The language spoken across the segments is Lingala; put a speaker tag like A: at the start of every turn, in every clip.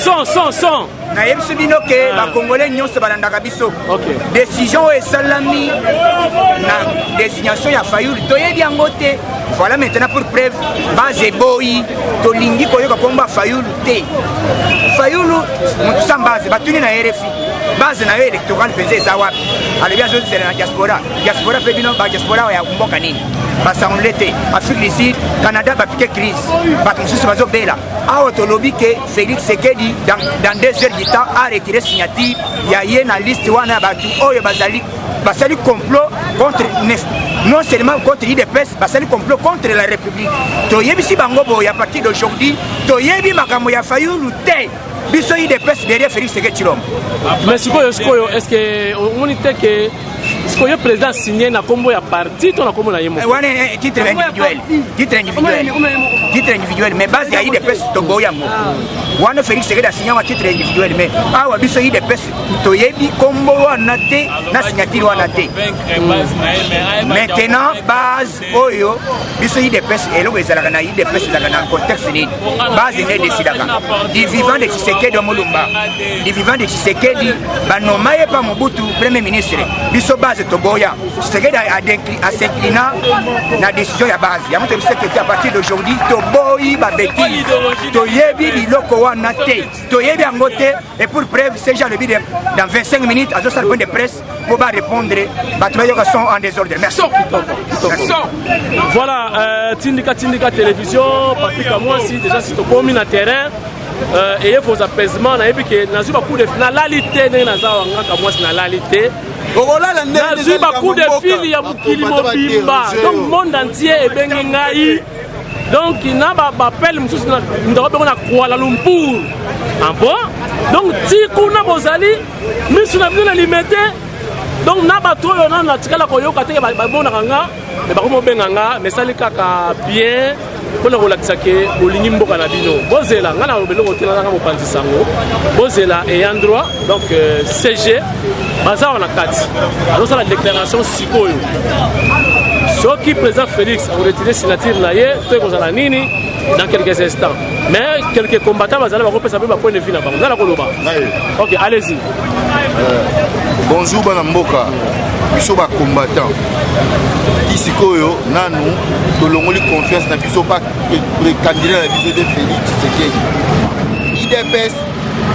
A: son.
B: Naïm Subino que la Congolais n'y ont pas d'andabiso. Décision est salami. La désignation y a failli. Toye bien voté. Voilà maintenant pour preuve. Base boy. Tolingi koyo kakomba failli. Failli. On tout ça base. Batuni na RFI. Base na électoral pesé zawapi. Allez bien c'est la diaspora. Diaspora fait bien. Diaspora ya kumboka nini. Basangule l'été. Afrique du Sud. Canada va piquer crise. Batumsusu bazo bela. Ah autolobby que Félix Sekedi dans 2 heures du temps a retiré signature. Il y a une liste wana batu oyo basali complot contre non seulement contre l'IDPS, basali complot contre la République. Toyebi si bango boy à partir d'aujourd'hui, toyebi makambo ya Fayulu te. Biso IDPS derrière Félix Sekedi Chilombo.
A: Mais est-ce que on était que ce que le président signé na combo ya parti to na combo na yemo.
B: Ouais, titre individuel mais base ya IDPS to boyango. Wana Félix Sekedi a signé un titre individuel mais awa biso IDPS to yebi combo wana te na signature wana te. Maintenant base oyo biso IDPS elo ezalaka na IDPS ezalaka na contexte ni base ne décidaka. Du vivant de Tshisekedi Mulumba. Du vivant de Tshisekedi banomaye pa Mobutu premier ministre. Biso base Toboya. Tshisekedi a s'incliné la décision ya base. Ya montre que à partir d'aujourd'hui Toboyi ba bêtise. Toyebi biloko wana te. Toyebi angote et pour preuve ces gens le bide dans 25 minutes à ce point de presse pour pas répondre. Batumayo sont en désordre. Merci.
A: Voilà Tindika télévision Papi Kamwasi déjà c'est au commun na terrain. Et il faut apaisements na epike na zuba coup de na lalité na zawanga Kamwasi na lalité. Na zuba coup de fil ya mukili mobimba. Donc monde entier est bengai. Donc il n'a pas appel mususu na ndako na Kuala Lumpur. Ah bon? Donc ti kuna bozali misu na bino limité. Donc na bato yo na tikala koyoka te ba bona kanga mais ba ko benganga mais sali kaka bien. Pour le relaxer que Olingi Mboka na bino bozela ngana lobelo ko tela nga mopanzi sango bozela et endroit donc CG baza on a 4 alors ça la déclaration sikoyo ce qui présente Félix a retiré signature na ye to ko zala nini dans quelques instants mais quelques combattants bazala ba ko pesa ba point de vue na bango zala ko loba. OK, allez-y.
C: Bonjour bana Mboka biso ba combattant Isikoyo nanu tolongoli confiance na biso pas candidat na biso de Félix Tshisekedi. IDPS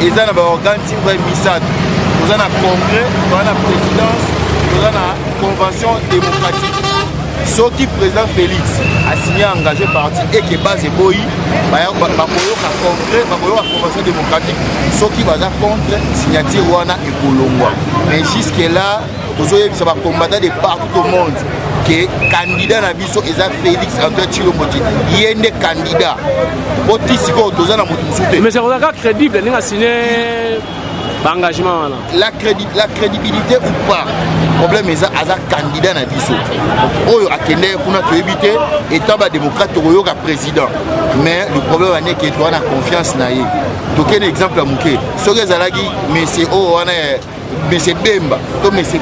C: eza na ba organe timbre misad. Nous avons un congrès, nous avons la présidence, nous avons la convention démocratique. Ce qui président Félix a signé engagé parti et qui base boy, bah congrès, bah convention démocratique. Ce qui va contre signature wana et Colombo. Mais jusque là, vous avez ça va combattre de partout au monde. Que candidat na biso eza Félix Antoine Tshilombo. Il est un candidat.
A: Mais c'est vraiment crédible, il a signé engagement.
C: La crédibilité ou pas, le problème est un candidat na biso. Oyo akende kuna to éviter étant ba démocrate to ka président. Mais le problème est que tu as la confiance na yé. Donc un exemple à Mouké. Soge zalagi monsieur o wana monsieur Bemba, to monsieur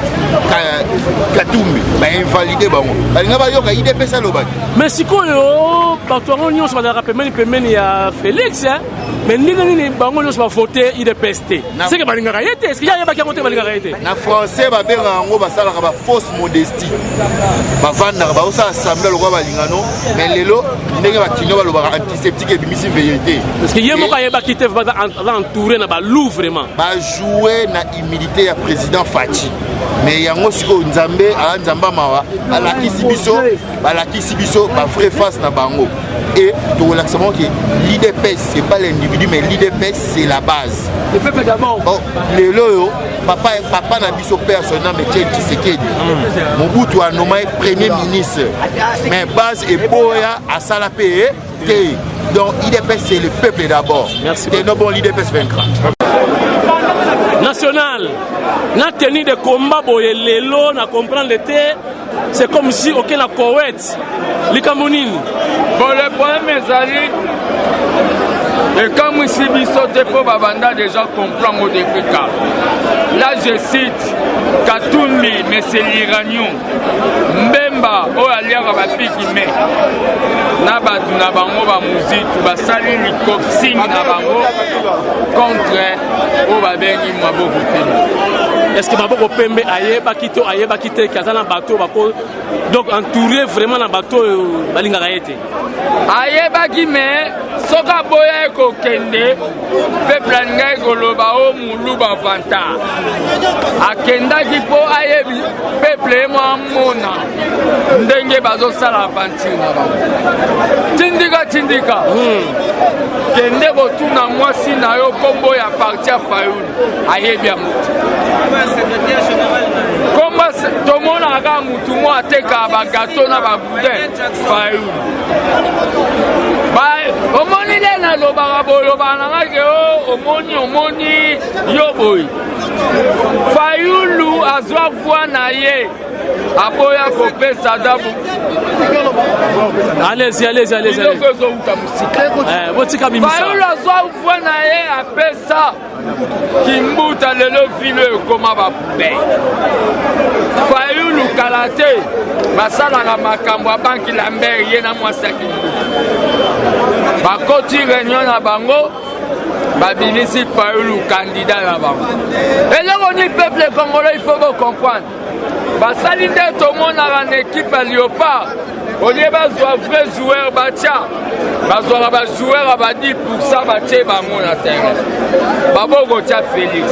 C: Katumbi, ba invalidé bango. Balinga ba yoka IDP ça lobaki.
A: Mais sikoyo bato ngo nyonso ba dara pemeni ya Félix hein. Mais ni bango nyonso ba voter IDPST. C'est que balinga kayete, est-ce qu'il y a ba ki voter balinga kayete?
C: Na français ba benga ngo ba sala ba fausse modestie. Ba vanda ba osa assemblée lo ba lingano, mais lelo ndenge ba kinyo ba lo ba antiseptique et bimisi vérité.
A: Parce que yemo ka yeba kite va entourer na ba lou vraiment.
C: Ba jouer na humilité ya président Fachi. Mais yango siko nzambe a nzamba mawa alakisi biso ba vrai face na bango. Et de relaxement que l'IDPS c'est pas l'individu mais l'IDPS c'est la base.
A: Le peuple d'abord.
C: Oh, les loyo papa na biso personnel mais Tshisekedi. Mobutu a nommé premier ministre. Mais base et boya à salapé donc l'IDPS c'est le peuple d'abord.
A: Merci.
C: Et non bon l'IDPS vaincra.
A: National, na tenue de combat boye lelo na comprendre l'été, c'est comme si aucun Koweït, les Camerounais.
D: Bon le problème est Et comme ici, Bissote pour Babanda déjà comprendre au début. Là, je cite Katumbi, mais c'est l'Iranien. Mbemba, oh, aliara bapiki me. Nabatu nabango ba musique, basali l'ikoxing nabango contre oh babengi maboko pembe.
A: Est-ce que maboko pembe aye bakite kazana bateau bako donc entouré vraiment na bateau balinga kaete.
D: Aye baki me soka boya ko kende peuple ngai koloba o muluba vanta. Akenda ki po aye peuple mo amona ndenge bazo sala aventure na ba. Tindika. Kende botuna mwasi na yo kombo ya parti ya Fayulu aye bien mutu. Comment tout le monde a mutu mo ateka ba gâteau na ba boudin Fayulu. Ba omoni le na loba boloba na ke o omoni yo boy. Fayulu azwa voix na ye. Aboya kopesa dabu.
A: Allez-y.
D: Fayulu azwa voix na ye apesa Kimbuta lelo vile koma ba poubelle. Fayulu kalate basala na makambo banki Lambert ye na mwasa Kimbuta. Bakoti réunion na bango babinisi Fayulu candidat na bango. Et là on est peuple congolais, il faut comprendre. Basali nde tomona na équipe à Léopard. On est bazwa vrai joueur batia. Bazwa ba joueur ba 10% batie bango na terrain. Baboko tia Félix.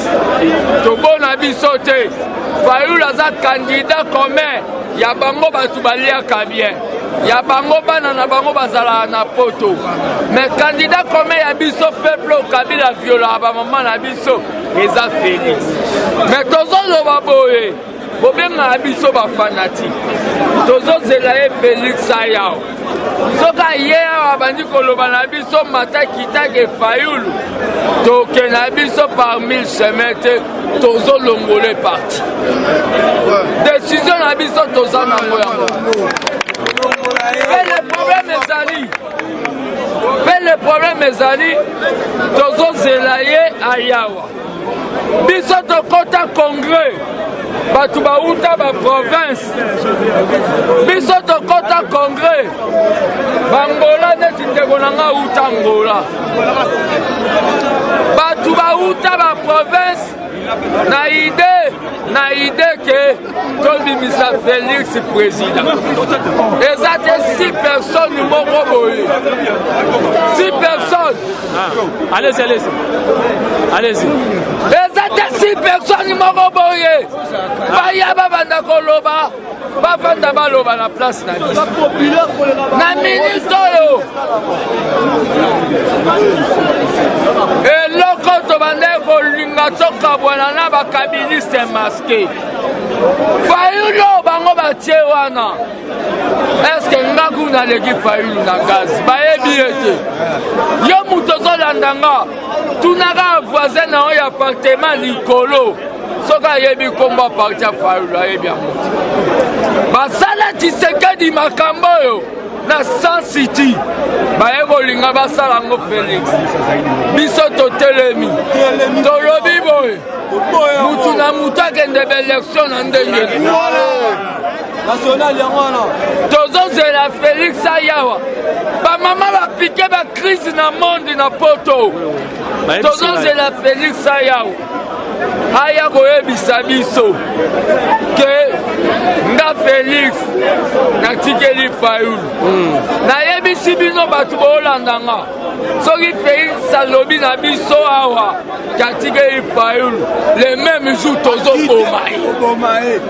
D: Tobona bisote. Fayulu aza candidat commun. Ya bango batu balia kabien. Ya bango bana na bango bazala na poto. Mais candidat commun ya biso peuple Kabila viola ba maman na biso eza Félix. Mais tozo lo baboye. Bobenga biso ba fanatique. Tozo zela e Félix ayao. Soka yea bandi koloba na biso mata kitake Fayulu. Toke na biso par 1000 semaines tozo longole parti. Décision na biso toza na moya. Le problème est ali tozo zela ye ayawa. Biso to kota congrès. Batu bauta ba province. Biso to kota congrès. Bangola neti ndeko nanga uta Angola. Batu bauta ba province. Na idée que tobimisa Félix président. Exact 6 personnes moko boye. 6 personnes. Allez-y. Exact 6 personnes moko boye. Baya bavanda koloba. Bavanda baloba na place na biso. Na ministre yo. Et loko to bande ko linga toka bwana na ba kabiliste masqué. Fayulu bango batie wana. Est-ce que ngaku na leki Fayulu na gaz? Bayebi ete. Yo mutozo landanga. Tunaka voisin na oya appartement likolo. Soka yebi komba partia Fayulu ayebi amuti. Basala Tshisekedi makambo yo na Sun City. Bayego linga basala ngo Félix. Biso to telemi. Tolobi boy. Mutu na mutake ndebe élection na ndenge. National yangwana. Tozo zela Félix ayawa. Ba mama ba piqué ba crise na monde na poto. Tozo zela Félix ayawa. Aya koyebisa biso ke nga Félix na tikeli Fayulu. Na yebisi bino batu bolandanga. Soki Félix alobi na biso awa katikeli Fayulu. Le même jour tozo komae.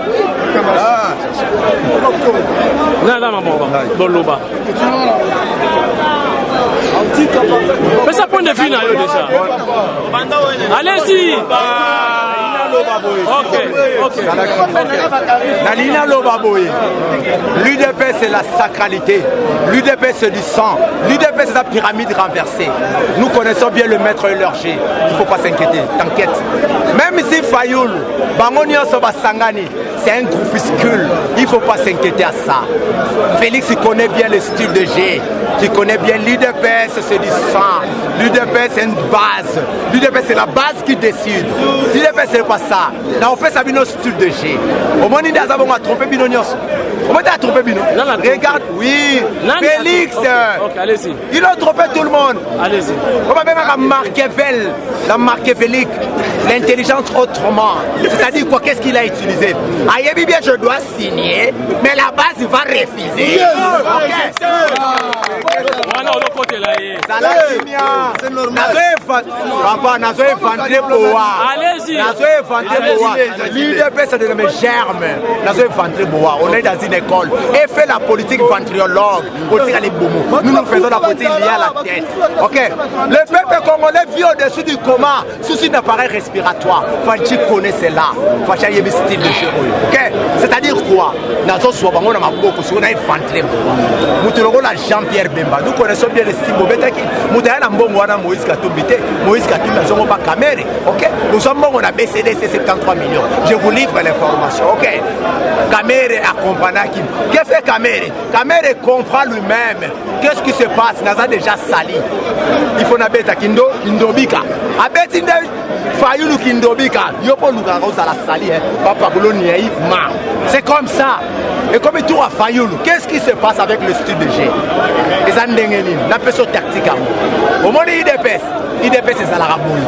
A: Nada maman. Boloba. Mais ça point de vue là déjà. Allez-y. Ok.
E: Nalina Lobaboye. L'UDP c'est la sacralité. L'UDP c'est du sang. l'UDP c'est la pyramide renversée. Nous connaissons bien le maître et leur G. Il ne faut pas s'inquiéter. T'inquiète. Même même si Fayoul, Bangonio Sangani, c'est un groupuscule, il ne faut pas s'inquiéter à ça. Félix il connaît bien le style de G, il connaît bien l'UDPS, c'est du sang. L'UDPS c'est une base. L'UDPS c'est la base qui décide. L'UDPS c'est pas ça. Là on fait ça bino style de G. Au moins il a trompé bino nyos. Au moins il a trompé bino. Regarde, oui. Félix.
A: Ok, allez-y.
E: Il a trompé tout le monde.
A: Allez-y.
E: On va même la Machiavel, la machiavélique, l'intelligence autrement. C'est-à-dire quoi, qu'est-ce qu'il a utilisé? Ayebi bien je dois signer, mais la base il va refuser.
A: Voilà, on a côté là.
E: C'est normal. Papa, nazo éventrer Boa.
A: Allez-y.
E: Nazo éventrer Boa. L'UDPS c'est de mes germes. Nazo éventrer Boa. On est dans une école et fait la politique ventriologue. Politique à l'Ibomo. Nous faisons la politique liée à la tête. Ok. Le peuple congolais vit au-dessus du coma sous un appareil respiratoire. Fachi connaît cela. Fachi y a style de chez eux. Ok. C'est-à-dire quoi? Nazo soit bango na maboko sur na éventrer Boa. Mutuloko la Jean-Pierre Bemba. Nous connaissons bien le style Bobetaki. Mutaya mbongo wana Moïse Katumbi Moïse Katumbi n'a pas caméra. Ok. Nous sommes bon, on a BCDC 73 millions. Je vous livre l'information. Ok. Caméra accompagne qui. Qu'est-ce que fait Caméra? Caméra comprend lui-même. Qu'est-ce qui se passe? Nous avons déjà sali. Il faut n'abeta Kindo Indobika. Abetinde Fayoulou Kindobika. Yopo Lugarosa la sali. Papa Bouloni ma. C'est comme ça. Et comme tout à Fayoulou, qu'est-ce qui se passe avec le style de G? Les Andengeni, la personne tactique. Au moment IDPS, IDPS c'est la rabouille.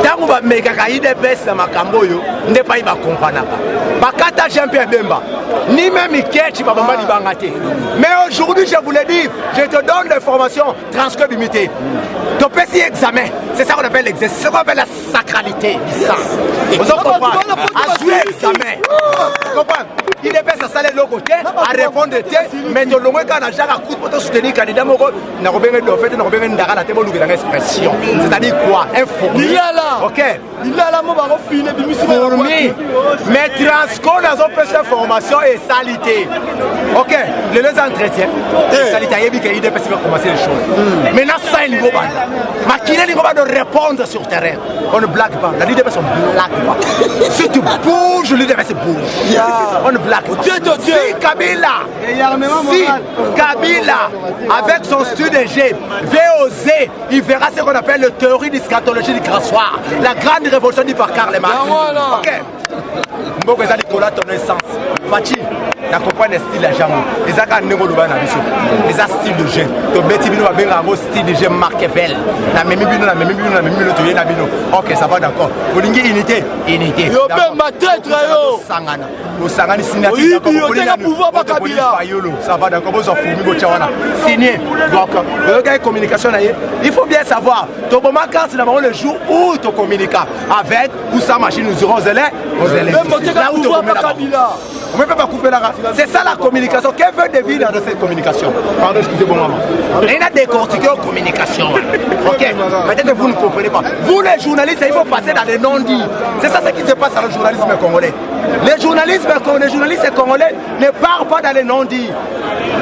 E: Tant que mekaka IDPS na makamboyo, n'est pas iba kompanaka. Bakata Jean-Pierre Bemba, ni même Ikechi babamba ni bangate. Mais aujourd'hui, je vous l'ai dit, je te donne l'information transcribe imité. Ton petit examen, c'est ça qu'on appelle l'examen, c'est ce qu'on appelle la sacralité du sang. Vous comprenez? À jouer examen. Vous comprenez? Il est fait ça le côté à répondre mais de l'ombre quand on a déjà coup pour soutenir candidat moko na robenge de fait na robenge ndaka na temo lukela expression c'est-à-dire quoi informer OK il a la mo ba fine bimisi former mais transco dans une formation et salité OK les entretiens salité yebi que il peut commencer les choses maintenant ça il go ba makine il va de répondre sur terrain on ne blague pas la leader personne blague pas si tu bouges le leader c'est bouge on ne blague. Si Kabila, avec son style de G, veut oser, il verra ce qu'on appelle la théorie d'eschatologie du grassoir, la grande révolution du par Karl Marx. Ok. Mboko eza likola ton essence. Fachi, na comprendre le style de Jamou. Ezaka ndeko loba na biso. Eza style de G. To beti bino ba benga ngo style de G Machiavel. Na memi bino na memi bino to yena bino. OK, ça va d'accord. Bolingi unité. Yo bemba traître yo. Sangana. Au Sangani signature d'accord. Pouvoir pas Kabila. Ça va d'accord. Bozo fumi bo tchawana. Signé. Donc, le communication na il faut bien savoir. To boma quand c'est le jour où tu communiques avec ou sa machine nous aurons zélé. Là où tu on ne peut pas couper la race. C'est ça la communication. Quel veut deviner dans cette communication? Pardon, excusez-moi, maman. Il a décortiqué aux communications. Ok? Peut-être que vous ne comprenez pas. Vous, les journalistes, il faut passer dans les non-dits. C'est ça ce qui se passe dans le journalisme congolais. Les journalistes congolais ne parlent pas dans les non-dits.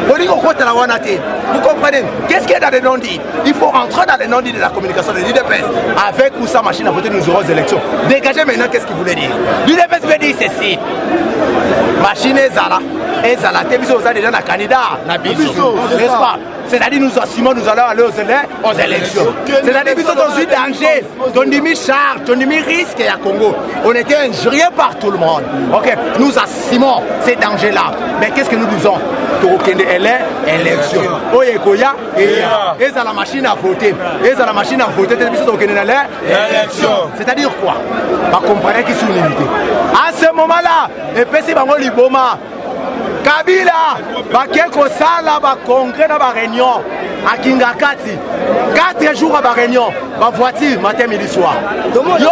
E: Vous comprenez? Qu'est-ce qu'il y a dans les non-dits? Il faut entrer dans les non-dits de la communication de l'UDPS. Avec ou sans machine à voter, nous aurons des élections. Dégagez maintenant, qu'est-ce qu'il voulait dire? L'UDPS veut dire ceci. Machine Zala, et Zala, Tébiso, vous avez déjà un candidat, n'est-ce pas? C'est-à-dire nous assumons, nous allons aller aux élections. C'est-à-dire nous sommes dans un danger, dans des chars, dans des risques à Congo. On était injuriés par tout le monde. Ok, nous assumons ces dangers-là. Mais qu'est-ce que nous disons? Élection. Oyekoya, et ça la machine à voter. Et ça la machine à voter, élection. C'est-à-dire quoi? Vous comprenez qui sont limités. À ce moment-là, et puis si vous liboma. Kabila, bakeko sala ba congrès na ba réunion à Kingakati. 4 jours à ba réunion, ba voiture matin midi soir. Yo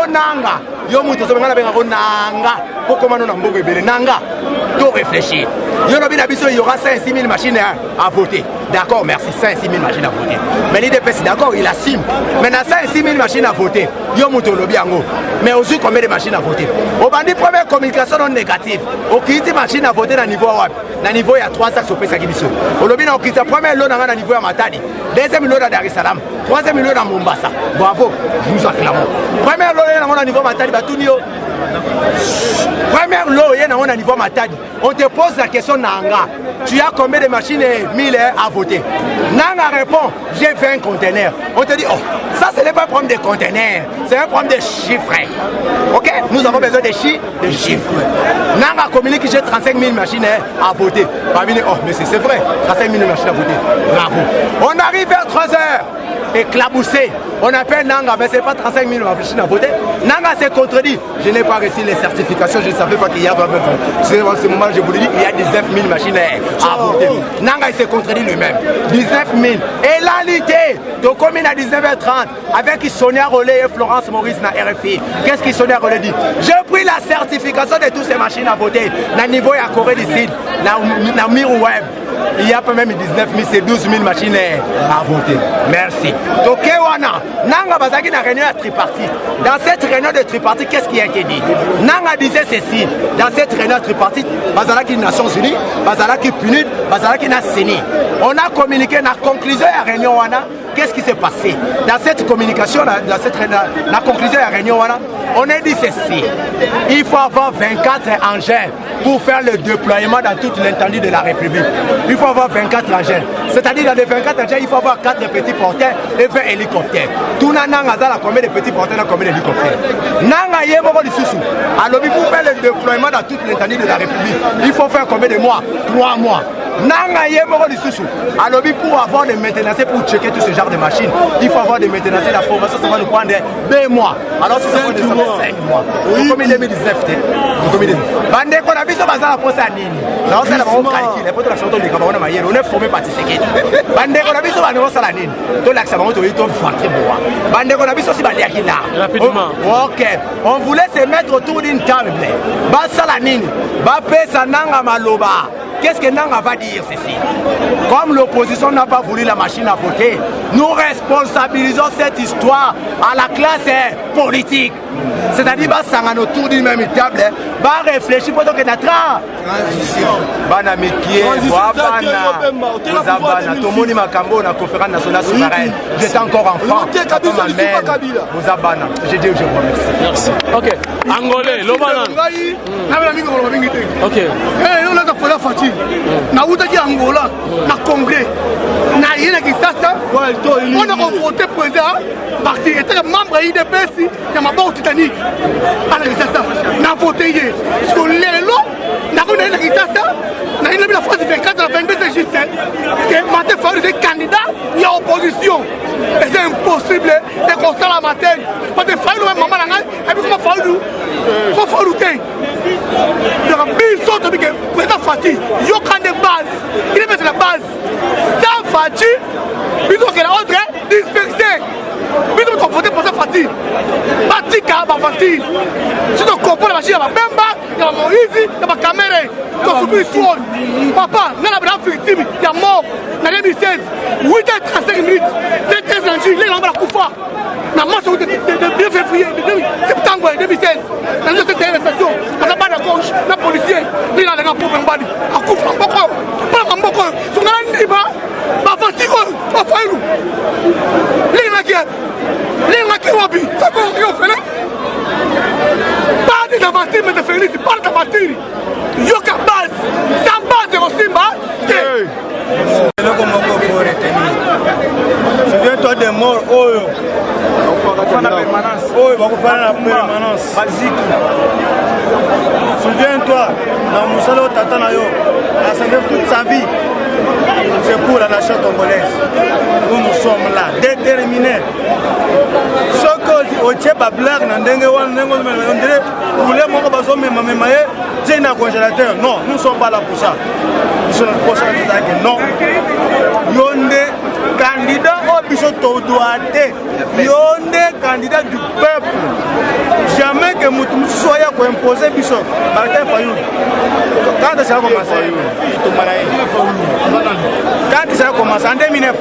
E: nanga, yo muto so ngala benga nanga, pourquoi nous n'avons pas belé nanga? Tout réfléchir. Yo no bina biso il y aura 5-6 000 machines à voter. D'accord, merci, 5-6 000 machines à voter. Mais l'IDPS d'accord, il assume. Maintenant 5-6 000 machines à voter. Yo muto lobi ango. Mais aussi combien de machines à voter? Au bandi première communication non négative. Au kiti machine à voter dans niveau web. Dans niveau il y a 3 sacs au pesa kibiso. Au lobi na okita première lot dans niveau ya Matadi. Deuxième lot à Dar es Salaam. Troisième lot à Mombasa. Bravo, nous acclamons. Première lot dans on a niveau Matadi, première lot, on a niveau Matadi. On te pose la question Nanga. Tu as combien de machines 1000 à voter? Nanga répond, j'ai 20 conteneurs. On te dit, oh, ça ce n'est pas un problème de conteneurs, c'est un problème de chiffres. Ok, nous avons besoin de chiffres. Nanga communique que j'ai 35 000 machines à voter. Oh, mais c'est vrai, 35 000 machines à voter. Bravo. On arrive vers 3 heures. Éclaboussé. On appelle Nanga, mais ce n'est pas 35 000 machines à voter. Nanga s'est contredit. Je n'ai pas reçu les certifications, je ne savais pas qu'il y avait. C'est en ce moment, je vous le dis, il y a 19 000 machines à voter. Nanga s'est contredit lui-même. 19 000. Et l'alité, de commune à 19h30, avec Sonia Rollet et Florence Maurice na RFI. Qu'est-ce que Sonia Rollet dit? J'ai pris la certification de toutes ces machines à voter. Na niveau à Corée du Sud, na Miru Web. Il y a pas même 19 000, c'est 12 000 machines à voter. Merci. Donc, Nanga Bazaki na réunion tripartite. Dans cette réunion de tripartite, qu'est-ce qui a été dit? Nanga disait ceci. Dans cette réunion tripartite, Bazalaki Nations Unies, Bazalaki PNUD, Bazalaki na CENI. On a communiqué dans la conclusion de la réunion. Qu'est-ce qui s'est passé? Dans cette communication, dans la conclusion de la réunion, on a dit ceci. Il faut avoir 24 engins pour faire le déploiement dans toute l'étendue de la République. Il faut avoir 24 engins. C'est-à-dire dans les 24 engins, il faut avoir 4 petits porteurs et 20 hélicoptères. Tout le monde a combien de petits porteurs et combien d'hélicoptères. Nanga yemoko lisusu. Alors pour faire le déploiement dans toute l'étendue de la République, il faut faire combien de mois? 3 mois. Nanga yemoko lisusu. Alors pour avoir des maintenances, pour checker tout ce genre de machines, il faut avoir des maintenances. La formation, ça va nous prendre 2 mois. Alors si ça va nous prendre 5 mois. Comme il est 2019, bande qu'on a vu ça bazar pour ça nini. Là on a vraiment calculé pour la chanson de Kabona Mayer, on est formé par Tshisekedi. Bande qu'on a vu ça bazar ça la nini. To l'accès on to to fantri bois. Bande qu'on a vu ça aussi bande yakina. Rapidement. OK. On voulait se mettre autour d'une table. Ba ça la nini. Ba pesa nanga maloba. Qu'est-ce que Nanga va dire ceci? Comme l'opposition n'a pas voulu la machine à voter, nous responsabilisons cette histoire à la classe politique. C'est-à-dire, bah, autour d'une même table, bah, réfléchir pour que notre transition. Bana Mekié, Wabana, Tomoni Makambo, la conférence nationale souveraine. J'étais encore enfant. Wabana. J'ai dit, je vous remercie.
A: Merci. Ok. Angolais, Lobana. Ok.
F: Na utaki Angola na Congrès na yena kisasa on a voté président parti était membre IDPS ya mabao Titanic ala kisasa na voté hier parce que lelo na ko na kisasa na ina bila phase 24 à 22 juste que Maté Faoulou est candidat il y a opposition et c'est impossible de constat la matin Maté Faoulou maman na ngai et puis comment Faoulou faut Faoulou té il y a 1000 sortes de président Fati yo quand de base il est la base sans Fati plutôt que la autre dispersé plutôt qu'on voter pour ça Fati Batika ba Fati si tu comprends la machine ya Bemba ya Moïse ya caméra tu subis soit papa na la victime ya mort na 2016 8h35 minutes 13 ans il est là kufa na mars de février septembre 2016 dans cette arrestation à la barre de gauche la policier il a la pour Mbadi a kufa mboko pas mboko tu ngana ndiba ba fatiko ba Faoulou les qui wabi ça qu'on y fait pas de bâtir mais de faire pas de bâtir yoka base sans base de Simba
G: souviens-toi des morts oyo bakofana na permanence basique. Souviens-toi na mosala oyo tata na yo asengeli toute sa vie. C'est pour la nation congolaise. Nous sommes là, déterminés. Ce que au Tchèpa blague, on dirait pour les gens qui sont même c'est un congélateur. Non, nous ne sommes pas là pour ça. Nous sommes là pour ça. Non. Yonde candidat au biso Todouate. Yonde candidat du peuple. Jamais que nous soyons imposé biso. Martin Fayoulou. Quand ça a commencé, quand ça a commencé en 2009,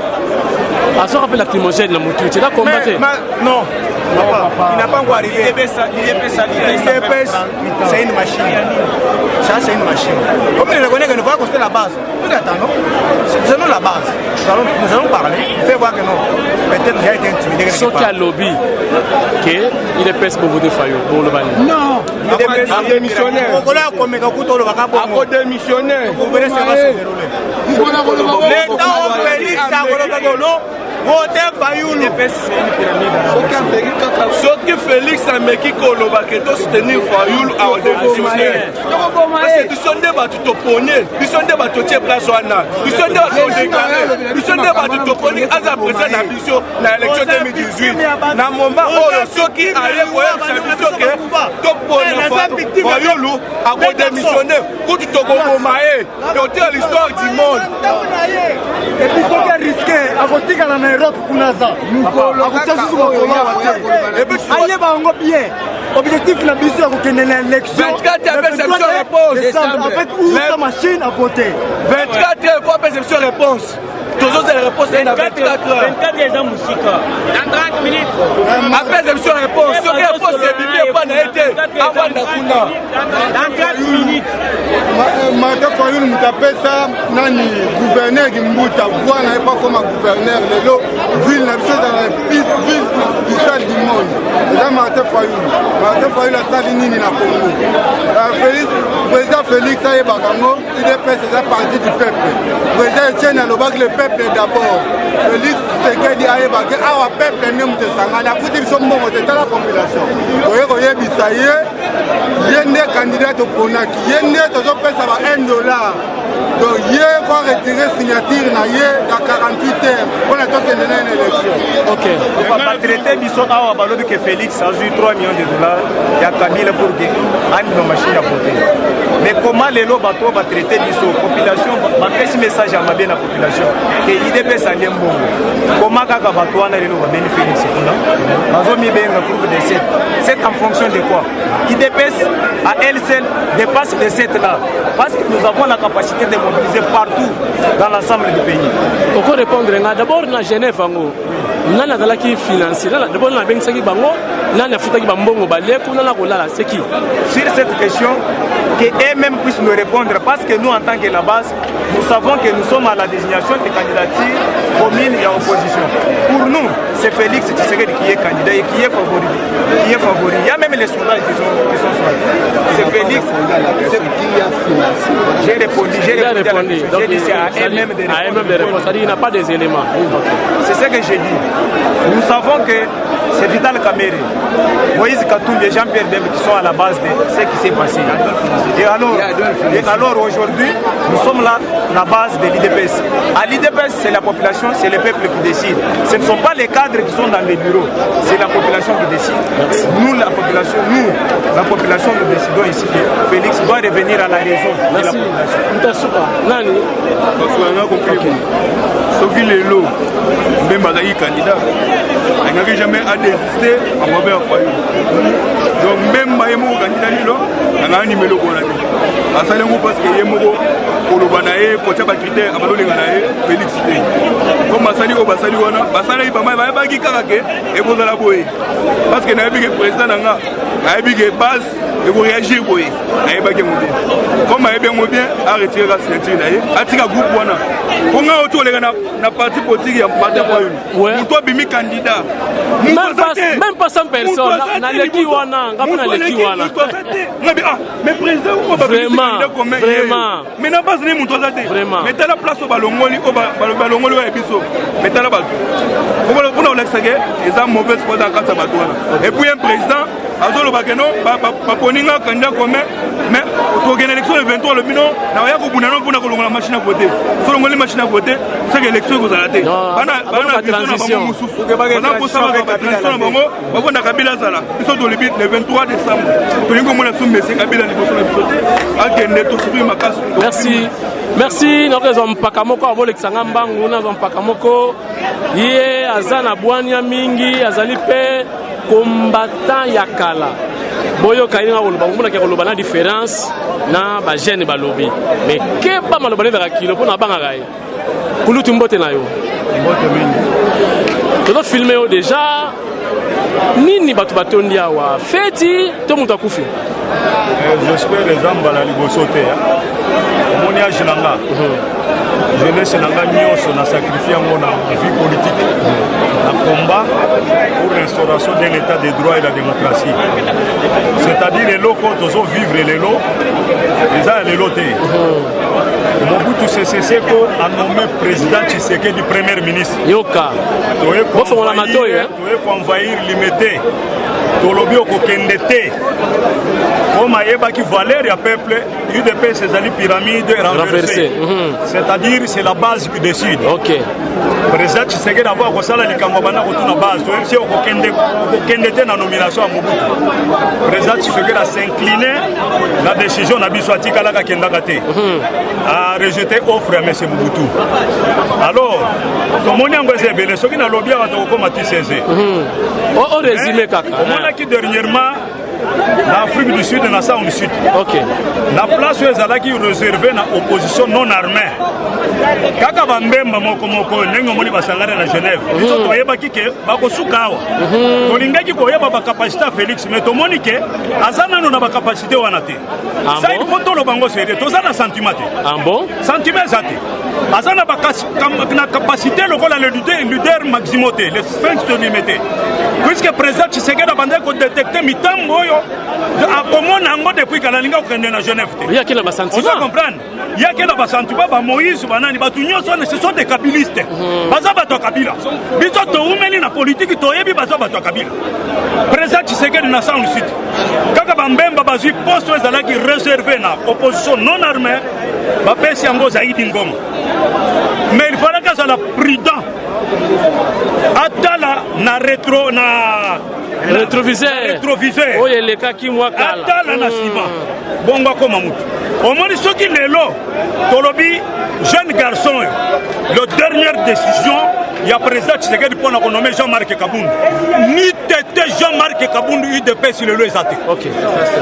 A: À ce rappel lacrymogène, la moto, tu l'as combattu?
E: Non. Il n'a pas encore arrivé. C'est une machine. Ça, c'est une machine. Comme il reconnaît que nous allons construire la base, nous attendons. C'est nous la base. Nous allons parler. Fais voir que non. Peut-être qu'il a été intimidé.
A: Ce qu'il y a lobby, il est presque pour vous de Fayou, pour le Bani.
E: Non. Il est démissionnaire. Vous verrez, ça va se dérouler. L'État a Félix voter Fayoulou.
C: Ce que Félix a mis qui koloba que to soutenir Fayoulou a démissionnaire. Parce que ils sont des battus toponés, ils sont des battus tiers place wana, ils sont des battus déclarés, ils sont des battus toponés à la présidence de l'élection na élection 2018. Na moment où ceux qui allaient voir sa mission que toponné Fayoulou a démissionné pour tout Togo Maé, et l'histoire du monde.
E: Et puis ce qui est risqué, à voter dans l'Europe pour Naza. Allez, va en bien. Objectif la mission pour qu'il y ait l'élection.
C: 24 heures perception réponse.
E: Avec où la machine à voter.
C: 24 fois perception réponse. Toujours des réponses dans 24 heures.
H: 24 heures dans Moussika. Dans 30 minutes.
C: Après perception réponse. Ce qui est réponse c'est bibi pas n'a été avant Nakuna.
H: Dans 30 minutes.
I: Mata Fayoulou mutapesa nani gouverneur Gimbuta voix n'a pas comme gouverneur lelo ville n'a pas dans la ville du sale du monde. Là Mata Fayoulou a sali nini na Congo. Président Félix Aye Bakango, il est président parti du peuple. Président Etienne Alobak le peuple d'abord. Félix Tshisekedi Aye Bakango, awa peuple ne mutesanga na kuti biso mbongo te la population. Oye yebisa ye yende candidat au Ponaki, yende tozopesa ba $1. Donc hier va retirer signature na hier à 48 heures pour la tokende na une élection.
A: Ok.
G: On va traiter biso awa balobi que Félix a eu $3 millions. Il y a Kabila pour que andi na machine à voter. Mais comment les lots bateau va traiter biso population va passer message à ma bien la population que IDPS a lembo. Comment kaka bateau na les lots va bénéficier là. Bazo mi benga pour de 7. C'est en fonction de quoi? IDPS à elle seule dépasse les 7 là parce que nous avons la capacité de mobiliser partout dans l'ensemble du pays.
A: Pourquoi répondre d'abord na Genève ango. Nana qui financier. D'abord na benga qui bango, nana futa qui bambongo baleko nana kolala c'est qui?
G: Sur cette question que eux-mêmes puissent nous répondre parce que nous en tant que la base, nous savons que nous sommes à la désignation des candidatures communes et opposition. Pour nous, c'est Félix Tshisekedi qui est candidat et qui est favori. Il y a même les sondages qui sont c'est Félix. J'ai répondu.
A: Donc
G: j'ai dit c'est à eux-mêmes
A: de répondre. C'est-à-dire il n'a pas des éléments.
G: C'est ce que j'ai dit. Nous savons que c'est Vital Kamerhe, Moïse Katumbi et Jean-Pierre Bembe qui sont à la base de ce qui s'est passé. Et alors aujourd'hui, nous sommes là, la base de l'IDPS. À l'IDPS, c'est la population, c'est le peuple qui décide. Ce ne sont pas les cadres qui sont dans les bureaux, c'est la population qui décide. Nous, la population, nous décidons ici que Félix doit revenir à la raison de la population.
A: Nani?
C: Soki lelo Mbemba azali candidat angaki jamais à désister à Robert Fayoulou. Donc Mbemba ye moko candidat lelo angaki nimelo kona te asali yango parce que ye moko koloba na ye kotia bakritère abalolinga na ye Félix te comme asali oyo basali wana basalaki bamai bayebaki kaka ke ekozala boye parce que nayebi ke président na nga nayebi ke base ekoréagir boye nayebaki yango bien comme ayebi yango bien aretire ka signature na ye atika groupe wana ponga oyo olega na parti politique ya Mata Fayoulou moto abimi candidat
A: même pas 100 personnes na leki wana ngapa na leki wana
C: mais président
A: vraiment
C: mais na base ni moto aza te mais tala place oyo balongoli oyo biso mais tala bato mpona olakisake eza mauvaise fois dans kati ya bato wana et puis un président azolobake no baponinga candidat commun mais tokende élection le 23 le bino na oya kobunda no mpona kolongola machine à voter solongoli machine à voter seke élection ekozala te bana transition na bango babonda Kabila azala biso tolibi le 23 décembre tolingi komona so Monsieur Kabila liboso na biso te akende tosutui makasi.
A: Merci nakozwa mpaka moko abolekisanga mbangu nazwa mpaka moko ye aza na bwania mingi azali mpe combattant ya kala boyoka ye nga koloba ngomonaki koloba na différence na bagene balobi mais ke ba maloba neveka kilo mpona abangaka ye Kulutu mbote na yo. Toto filmé déjà. Nini batu batondi awa feti to mutu akufi.
G: J'espère les amba la libosote. Moni âge nanga. Jeunesse nanga nyonso na sacrifié ngona vie politique. Na combat pour l'instauration d'un état de droit et de la démocratie. C'est-à-dire les locaux tozo vivre les lots. Les lots. Mobutu Sese Seko a nommé président Tshisekedi premier ministre.
A: Yoka.
G: Toye envahir limité. Tolobi okokendete. Comme ayeba qui valeur ya peuple, UDP ses ali pyramide renversée. C'est-à-dire c'est la base qui décide.
A: OK.
G: Président Tshisekedi d'abord ko sala likambo bana ko tuna base. Si okokendete na nomination à Mobutu. Président Tshisekedi a s'incliné la décision na biso atikala ka kendaka te. A rejeté offre à M. Mobutu. Alors, comme on y a un peu de ce qui n'a lobby à Tokomati Césé.
A: Au résumé, Kaka.
G: On a qui dernièrement, l'Afrique du Sud et la South du Sud.
A: Ok.
G: La place où ils ont réservé à l'opposition non armée. Kaka Bambemba Moko Nengo Moni Basangare à Genève. Ils ont trouvé que Bakosukawa. Tolinga qui koya ba capacité à Félix, mais Tomonike, Azana nous n'a pas capacité à Wanate. Ça il faut tout le bango sérieux. Tout ça na sentiment.
A: Ah bon?
G: Sentiment zate. Azana ba capacité le rôle le leader maximoté, les sphinx de limité. Puisque président Tshisekedi a bandé ko détecter mitambo yo a comment nango depuis kalalinga ko kende na Genève.
A: Il y a quel sentiment?
G: Vous comprendre? Il y a quel sentiment ba Moïse banani ba tunyo ce sont des kabylistes. Baza ba to Kabila. Biso to umeli na politique to yebi baza ba to Kabila. Président Tshisekedi na South Sud. Kaka bambemba bazui poste ezala ki réservé na opposition non armée ba pesi yango Zaidi Ngoma. Mais il fallait que ça la prudent. Atala na rétro na
A: rétroviseur.
G: Rétroviseur.
A: Oye le kaki mwa kala.
G: Atala na sima. Bongo koma mutu. Au moins ceux qui lelo tolobi jeune garçon la dernière décision il y a président Tshisekedi pour nommer Jean-Marc Kabund. Ni tete Jean-Marc Kabund UDP sur le exaté.
A: OK.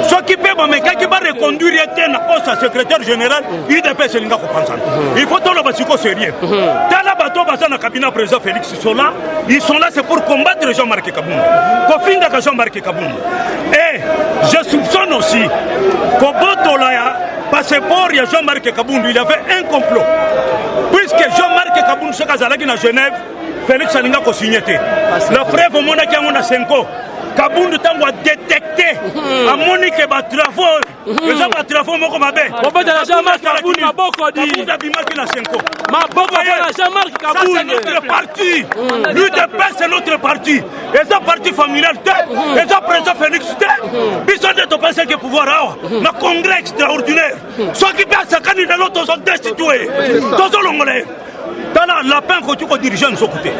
G: Ce qui peut mais qui va reconduire était na poste secrétaire général UDP c'est linga comprendre. Il faut tout le basiko sérieux. Tala bato basa na cabinet président Félix Sola, ils sont là c'est pour combattre Jean-Marc Kabund. Kofinga ka Jean-Marc Kabund. Et je soupçonne aussi Kobotola passeport il y a Jean-Marc Kabund, il y avait un complot. Puisque Jean-Marc Kabund se Kazalaki à Genève, Félix Salinga ko signé. La preuve mon a qui a 5 ans. Kabund tango a détecté a Monique ba travaux. Les ba travaux moko mabe.
A: Bobo de Jean-Marc Kabund maboko di.
G: Kabund a bimaki na 5 ans.
A: Maboko de Jean-Marc Kabund.
G: C'est notre parti. L'UDP c'est notre parti. Et ça parti familial et ça président Félix Bissot de to penser que pouvoir na congrès extraordinaire. Ceux qui passent à candidat l'autre sont destitués. Tous l'ongolais. Tala lapin ko tu ko diriger de son côté.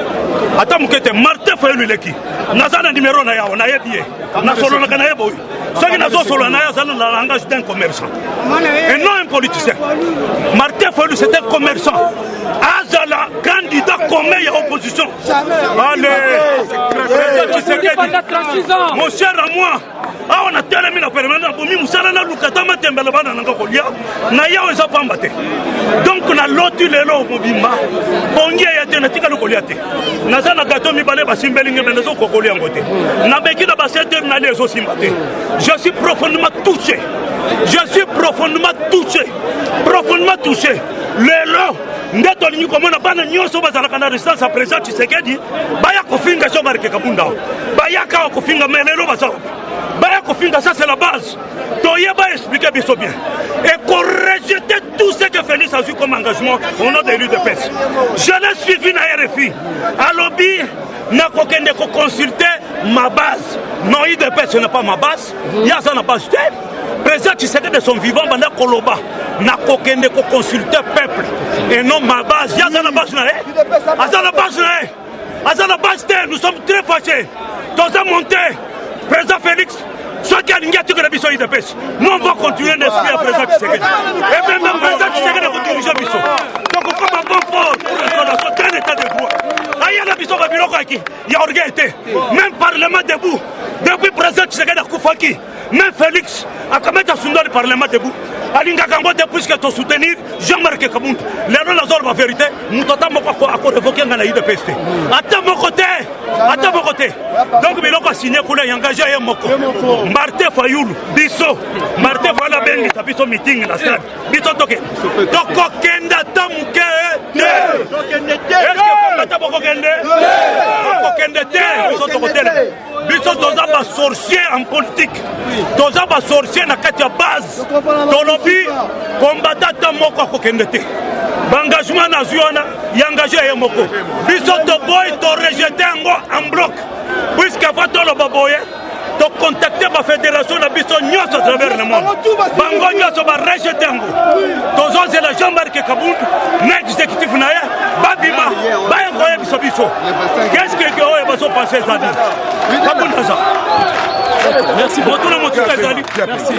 G: Ata mukete Martin Fayulu leki. Nazana numéro na ya na yebie. Na solo na kana yeboy. Ceux qui nazo solo na ya zana la langage d'un commerçant. Et non un politicien. Martin Fayulu c'est un commerçant. Azala candidat comme il y a opposition. Allez. Mon cher à moi. Ah on a tellement la permanence pour mi musala na lukata matembela bana nanga kolia na ya eza pambate. Donc na lotu lelo mobimba. Bongie ya tena tika lokolia te. Na zana gato mi bale basimbeli ngebe zo kokolia ngote. Na beki na baseter na lezo simbate. Je suis profondément touché. Je suis profondément touché. Profondément touché. Lelo ndeto linyi komona bana nyoso bazala kana résistance à président Tshisekedi baya kofinga Jean-Marc Kabunda. Baya ka kofinga melelo bazo. Baya kofinga ça c'est la base. Toyeba expliquer biso bien. Et qu'on rejette tout ce que Félix a eu comme engagement au nom de l'UDP. Je l'ai suivi na RFI. À lobby n'a kokende ko consulter ma base. Non UDP ce n'est pas ma base. Il y a ça na base. Président Tshisekedi de son vivant banda koloba na kokende ko consulter peuple et non ma base. Il y a ça na base na Azana base na Azana base nous sommes très fâchés. Dans un monté président Félix ceux qui ont gagné la mission de pêche, nous on va continuer d'esprit à président Tshisekedi. Et même le président Tshisekedi va diriger la mission. Donc comme un bon port pour l'installation d'un état de droit. Il y a la mission de Biloko qui, il y a organisé. Même Parlement debout.
J: depuis président Tshisekedi akufaki même Félix akameta sundo le parlement debout alingaka ngo te puisque to soutenir Jean-Marc Kabund lelo nazolo ba vérité mutota moko ako révoquer ngana UDPS ata moko te donc biloko signé kula engagé ya moko Martin Fayulu biso Martin Fala bengi biso meeting na stade biso toke toko kenda tamuke est-ce que mata boko kende biso toko tele biso toza ba sorcier en politique toza ba sorcier na kati ya base tolobi combattant moko akokende te bangagement nazwi wana yangage ye moko biso toboyi torejete yango en bloc puisque va toloba boye tocontacte bafédération na biso nyonso à travers le monde bango nyonso barejete yango tozozela Jean-Marc Kabund na exécutif na ye babima bayengoye biso qu'est-ce que oyo bazopense ezali Kabund aza
A: merci beaucoup merci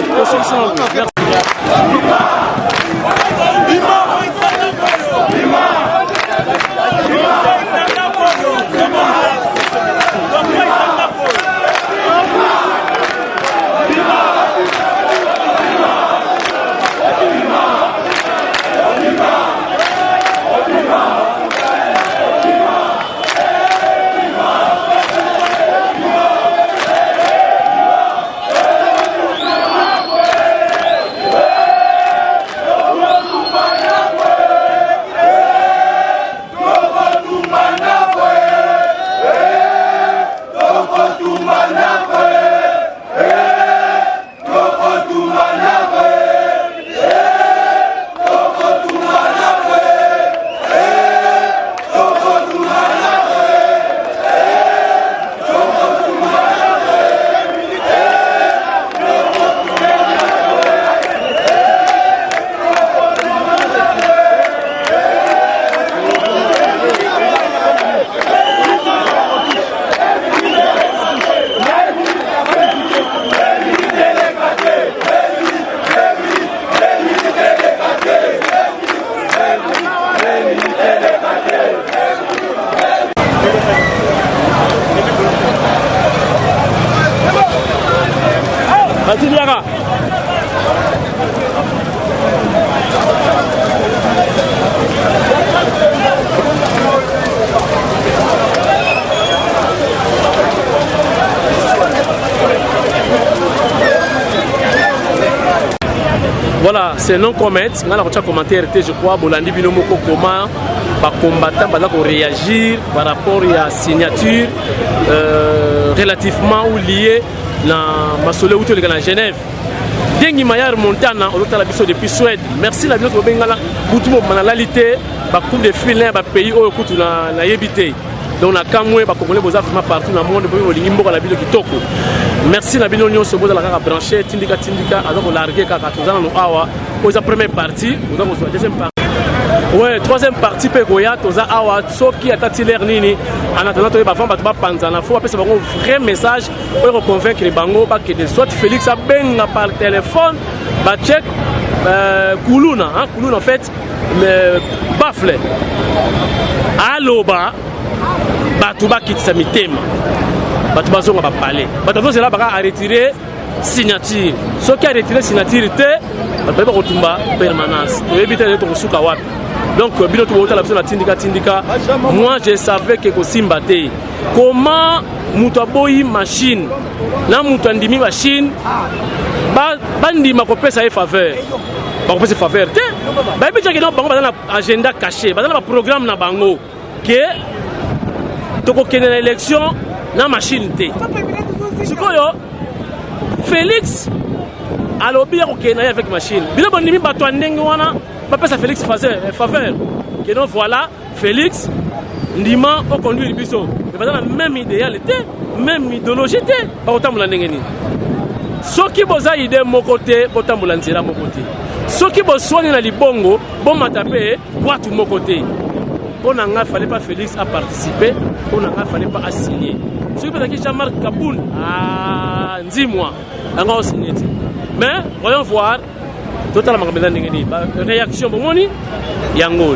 A: Vas-y, Diara. Voilà, c'est non commet. On a commentaire, je crois, Bolandi Binomoko, comment les combattants vont réagir par rapport à la signature relativement ou liée à Massolé ou à Genève. Dengi Mayar Montana, on a la depuis Suède. Merci la biso Bengala, Boutumo Manalité, Bakou de Filin, pays où on a évité. Donc on a Kamwe, Congolais, vraiment partout dans le monde, la ville qui toque. Merci la Bino se pose à la branchée, Tindika, alors on a largué Kakatozan, Awa, pour la première partie, on a la deuxième partie. Ouais, troisième partie, Pegoya, Toza Awa, Soki, Atatiler Nini, en attendant que les enfants battent Panzana, il faut passer un vrai message pour convaincre les Bango, que de soit Félix a bien par téléphone, Bachek, Koulouna, Koulouna en fait, Bafle, Aloba, Batouba Kitsamitema, Batouba Zonga va parler. Batouba c'est là à retirer signature. Ce qui a retiré signature, c'est Batumba permanence. Donc, moi je savais que Simba te. Comment Moutaboyi machine, na Moutandimi machine, bandi ma copie ça est faveur. Ma copie c'est faveur. Bah bien que dans agenda caché, dans le programme na bango que toko kene l'élection na machine te. Sikoyo Félix alobi ko kene avec machine. Bilo bondimi bato ndenge wana ba pesa Félix faveur. Que non voilà Félix ndima au conduire biso. Mais dans la même idéalité, même idéologie te, autant la ndenge ni. Soki boza idée mon côté, autant la nzira mon côté. Soki bo soigner na libongo, bon matape, quoi tout mon côté. On n'a fallait pas Félix à participer, on n'a fallait pas à signer. Ce qui peut être Jean-Marc Kabund, dis-moi, on a signé. Mais voyons voir, totalement réaction bon moni, yango.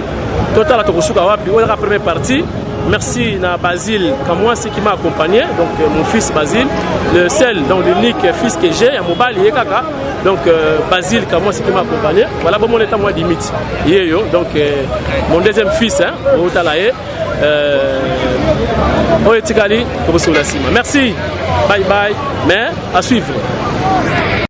A: Total à Tokosuka wapi, on a la première partie, merci à Basile Kamwasi qui m'a accompagné, donc mon fils Basile, le seul, donc l'unique fils que j'ai, à Mobali et Kaka, donc Basile Kamwasi qui m'a accompagné. Voilà, bon, mon état moi limite. Donc mon deuxième fils, au Talaye, Merci, bye bye, mais à suivre.